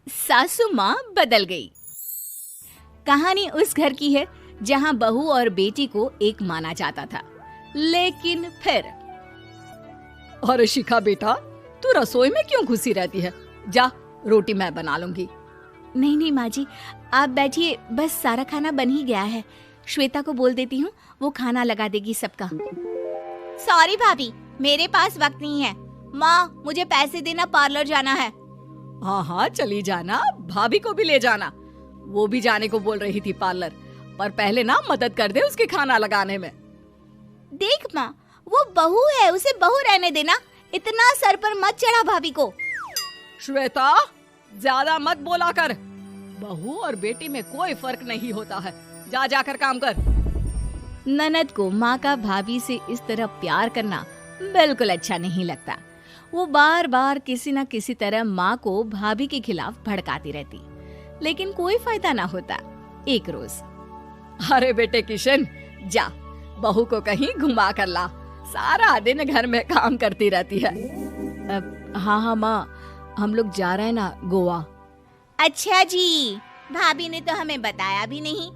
सासू माँ बदल गई। कहानी उस घर की है जहाँ बहू और बेटी को एक माना जाता था, लेकिन फिर अरे शिखा बेटा, तू रसोई में क्यों घुसी रहती है? जा, रोटी मैं बना लूंगी। नहीं माँ जी, आप बैठिए, बस सारा खाना बन ही गया है। श्वेता को बोल देती हूँ, वो खाना लगा देगी सबका। सॉरी भाभी, मेरे पास वक्त नहीं है। माँ, मुझे पैसे देना, पार्लर जाना है। हाँ, चली जाना, भाभी को भी ले जाना। वो भी जाने को बोल रही थी पार्लर, पर पहले ना मदद कर दे उसके खाना लगाने में। देख माँ, वो बहू है, उसे बहू रहने देना, इतना सर पर मत चढ़ा भाभी को। श्वेता, ज्यादा मत बोला कर। बहू और बेटी में कोई फर्क नहीं होता है। जाकर काम कर। ननद को माँ का भाभी से इस तरह प्यार करना बिल्कुल अच्छा नहीं लगता। वो बार बार किसी न किसी तरह माँ को भाभी के खिलाफ भड़काती रहती, लेकिन कोई फायदा ना होता। एक रोज, अरे बेटे किशन, जा बहू को कहीं घुमा कर ला, सारा दिन घर में काम करती रहती है। हाँ माँ, हम लोग जा रहे हैं ना गोवा। अच्छा जी, भाभी ने तो हमें बताया भी नहीं।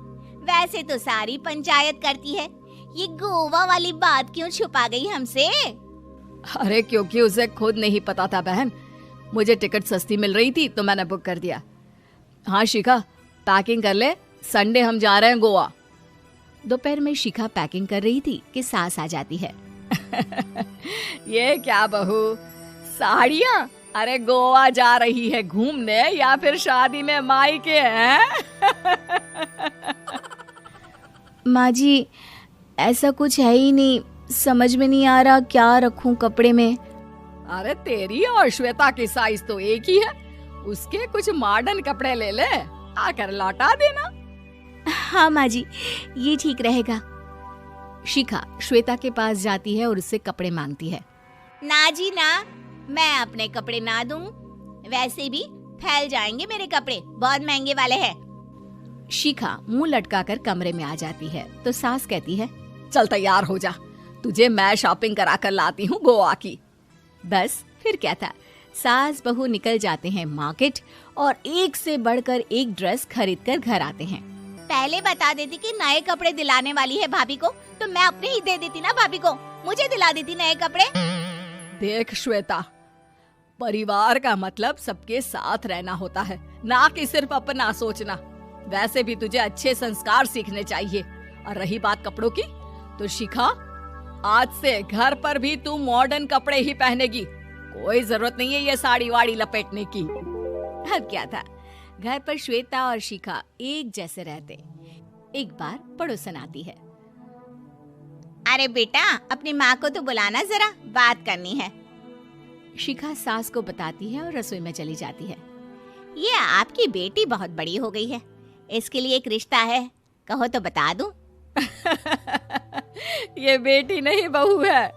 वैसे तो सारी पंचायत करती है, ये गोवा वाली बात क्यों छुपा गई हमसे? अरे क्योंकि उसे खुद नहीं पता था बहन। मुझे टिकट सस्ती मिल रही थी तो मैंने बुक कर दिया। हाँ शिखा, पैकिंग कर ले, संडे हम जा रहे हैं गोवा। दोपहर में शिखा पैकिंग कर रही थी कि सास आ जाती है। ये क्या बहू, साड़ियाँ? अरे गोवा जा रही है घूमने या फिर शादी में मायके हैं? माँ जी, ऐसा कुछ है ही नहीं, समझ में नहीं आ रहा क्या रखूं कपड़े में। अरे तेरी और श्वेता की साइज तो एक ही है, उसके कुछ मॉडर्न कपड़े ले ले, आकर लौटा देना। हाँ माँ जी, ये ठीक रहेगा। शिखा श्वेता के पास जाती है और उससे कपड़े मांगती है। ना जी ना, मैं अपने कपड़े ना दूं, वैसे भी फैल जाएंगे मेरे कपड़े, बहुत महंगे वाले हैं। शिखा मुंह लटकाकर कमरे में आ जाती है तो सास कहती है, चल तैयार हो जा, तुझे मैं शॉपिंग करा कर लाती हूँ गोवा की। बस फिर क्या था, सास बहू निकल जाते हैं मार्केट और एक से बढ़कर एक ड्रेस खरीद कर घर आते हैं। पहले बता देती कि नए कपड़े दिलाने वाली है भाभी को, तो मैं अपने ही दे देती ना भाभी को, मुझे दिला देती नए कपड़े। देख श्वेता, परिवार का मतलब सबके साथ रहना होता है, ना कि सिर्फ अपना सोचना। वैसे भी तुझे अच्छे संस्कार सीखने चाहिए। और रही बात कपड़ों की, तो शिखा, आज से घर पर भी तू मॉडर्न कपड़े ही पहनेगी। कोई जरूरत नहीं है ये साड़ी वाड़ी लपेटने की। अब क्या था, घर पर श्वेता और शिखा एक जैसे रहते। एक बार पड़ोसन आती है। अरे बेटा, अपनी माँ को तो बुलाना, जरा बात करनी है। शिखा सास को बताती है और रसोई में चली जाती है। ये आपकी बेटी बहुत बड़ी हो गई है, इसके लिए एक रिश्ता है, कहो तो बता दूं। ये बेटी नहीं बहू है,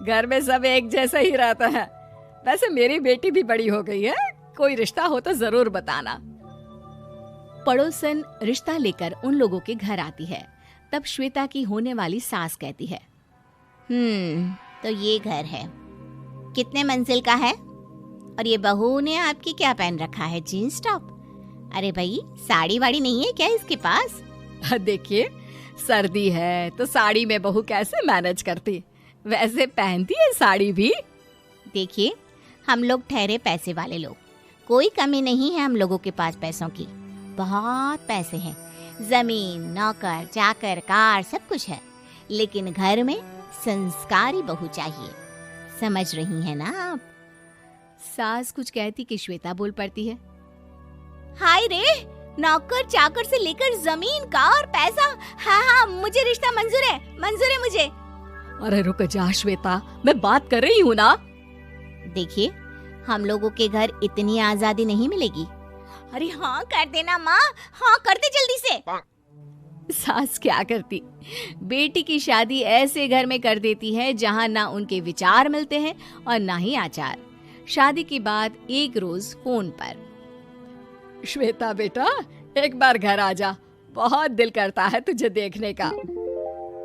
घर में सब एक जैसा ही रहता है। वैसे मेरी बेटी भी बड़ी हो गई है, कोई रिश्ता हो तो जरूर बताना। पड़ोसन रिश्ता लेकर उन लोगों के घर आती है। तब श्वेता की होने वाली सास कहती है, तो ये घर है, कितने मंजिल का है? और ये बहू ने आपकी क्या पहन रखा है, जीन्स टॉप? अरे भाई, साड़ी वाड़ी नहीं है क्या इसके पास? देखिए, सर्दी है तो साड़ी में बहू कैसे मैनेज करती, वैसे पहनती है साड़ी भी। देखिए, हम लोग ठहरे पैसे वाले लोग, कोई कमी नहीं है हम लोगों के पास पैसों की, बहुत पैसे हैं, जमीन, नौकर चाकर, कार, सब कुछ है, लेकिन घर में संस्कारी बहू चाहिए। समझ रही हैं ना आप? सास कुछ कहती कि श्वेता बोल पड़ती है, हाय रे, नौकर चाकर से लेकर जमीन, कार, पैसा, हाँ, मुझे रिश्ता मंजूर है मुझे। अरे रुक जा श्वेता, मैं बात कर रही हूँ ना। देखिए, हम लोगों के घर इतनी आजादी नहीं मिलेगी। अरे हाँ कर देना माँ, हाँ कर दे जल्दी से। सास क्या करती, बेटी की शादी ऐसे घर में कर देती है जहाँ ना उनके विचार मिलते हैं और ना ही आचार। शादी के बाद एक रोज फोन पर, श्वेता बेटा, एक बार घर आ जा, बहुत दिल करता है तुझे देखने का।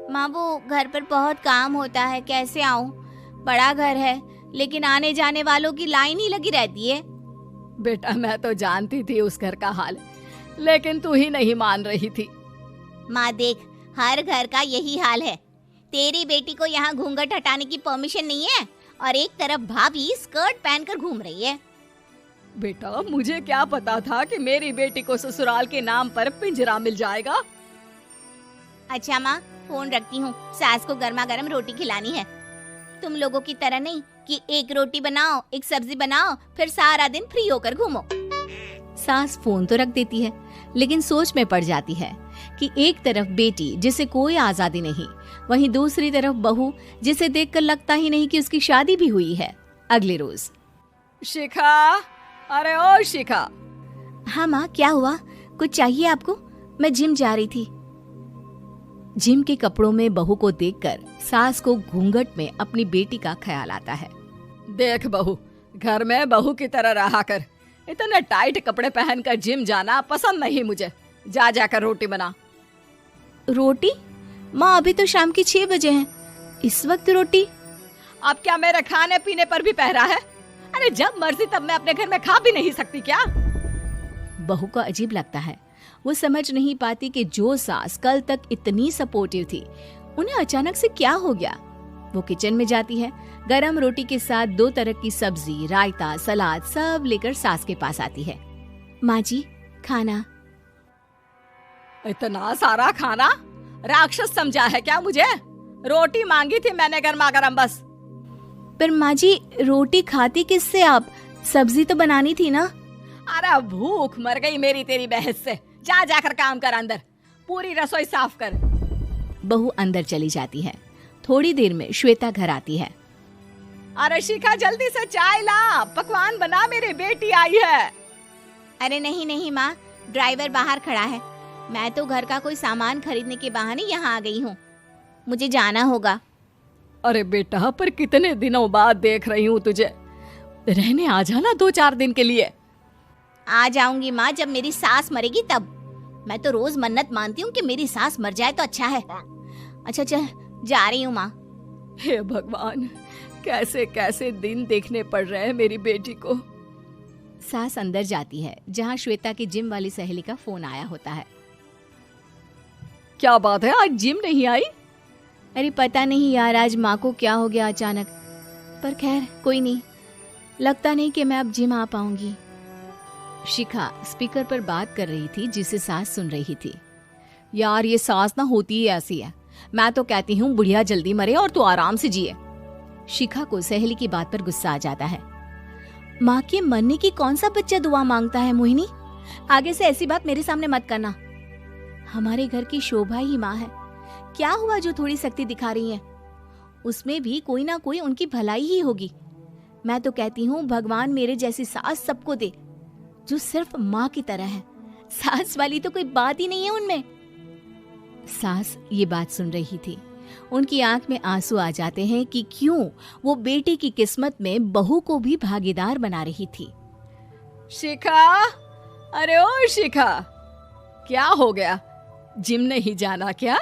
माँ, वो घर पर बहुत काम होता है, कैसे आऊँ? बड़ा घर है, लेकिन आने जाने वालों की लाइन ही लगी रहती है। बेटा मैं तो जानती थी उस घर का हाल, लेकिन तू ही नहीं मान रही थी। माँ देख, हर घर का यही हाल है। तेरी बेटी को यहाँ घूंघट हटाने की परमिशन नहीं है और एक तरफ भाभी स्कर्ट पहनकर घूम रही है। बेटा मुझे क्या पता था कि मेरी बेटी को ससुराल के नाम पर पिंजरा मिल जाएगा। अच्छा माँ, फोन रखती हूँ, सास को गर्मा गर्म रोटी खिलानी है। तुम लोगों की तरह नहीं कि एक रोटी बनाओ, एक सब्जी बनाओ, फिर सारा दिन फ्री होकर घूमो। सास फोन तो रख देती है, लेकिन सोच में पड़ जाती है कि एक तरफ बेटी जिसे कोई आजादी नहीं, वहीं दूसरी तरफ बहू जिसे देखकर लगता ही नहीं कि उसकी शादी भी हुई है। अगले रोज। शिखा, अरे ओ शिखा। हाँ माँ, क्या हुआ? कुछ चाहिए आपको? मैं जिम जा रही थी। जिम के कपड़ों में बहू को देखकर सास को घूंघट में अपनी बेटी का ख्याल आता है। देख बहू, घर में बहू की तरह रहा कर। इतने टाइट कपड़े पहनकर जिम जाना पसंद नहीं मुझे। जा जाकर रोटी बना। रोटी? माँ अभी तो शाम की 6 बजे हैं, इस वक्त रोटी? अब क्या मेरे खाने पीने पर भी पहरा है? अरे जब मर्जी तब मैं अपने घर में खा भी नहीं सकती क्या? बहू को अजीब लगता है। वो समझ नहीं पाती कि जो सास कल तक इतनी सपोर्टिव थी, उन्हें अचानक से क्या हो गया। वो किचन में जाती है, गरम रोटी के साथ 2 तरह की सब्जी, रायता, सलाद सब लेकर सास के पास आती है। माँ जी, खाना। इतना सारा खाना? राक्षस समझा है क्या मुझे? रोटी मांगी थी मैंने गर्मा गर्म बस। पर माँ जी, रोटी खाती किससे आप? सब्जी तो बनानी थी ना। अरे भूख मर गई मेरी तेरी बहस से। जा जाकर काम कर, अंदर पूरी रसोई साफ कर। बहू अंदर चली जाती है। थोड़ी देर में श्वेता घर आती है। अरे शिखा, जल्दी से चाय ला, पकवान बना, मेरी बेटी आई है। अरे नहीं नहीं माँ, ड्राइवर बाहर खड़ा है। मैं तो घर का कोई सामान खरीदने के बहाने यहाँ आ गई हूँ, मुझे जाना होगा। अरे बेटा, पर कितने दिनों बाद देख रही हूँ तुझे, रहने आ जाना 2-4 दिन के लिए। आ जाऊंगी माँ, जब मेरी सास मरेगी तब। मैं तो रोज मन्नत मानती हूँ कि मेरी सास मर जाए तो अच्छा है। अच्छा चल, जा रही हूँ माँ। हे भगवान, कैसे कैसे दिन देखने पड़ रहे हैं मेरी बेटी को। सास अंदर जाती है, जहाँ श्वेता की जिम वाली सहेली का फोन आया होता है। क्या बात है, आज जिम नहीं आई? अरे पता नहीं यार, आज माँ को क्या हो गया अचानक। पर खैर कोई नहीं, लगता नहीं कि मैं अब जिम आ पाऊंगी। शिखा स्पीकर पर बात कर रही थी, जिसे सास सुन रही थी। यार ये सास ना होती ही ऐसी है। मैं तो कहती हूँ बुढ़िया जल्दी मरे और तू आराम से जिए। शिखा को सहेली की बात पर गुस्सा आ जाता है। माँ के मरने की कौन सा बच्चा दुआ मांगता है मोहिनी? आगे से ऐसी बात मेरे सामने मत करना। हमारे घर की शोभा ही माँ है। क्या हुआ जो थोड़ी सख्ती दिखा रही है? उसमें भी कोई ना कोई उनकी भलाई ही होगी। मैं तो कहती हूँ भगवान मेरे जैसी सास सबको दे, जो सिर्फ माँ की तरह है। सास वाली तो कोई बात ही नहीं है उनमें। सास ये बात सुन रही थी। उनकी आंख में आंसू आ जाते हैं कि क्यों वो बेटी की किस्मत में बहू को भी भागीदार बना रही थी। शिखा, अरे ओ शिखा, क्या हो गया? जिम नहीं जाना क्या?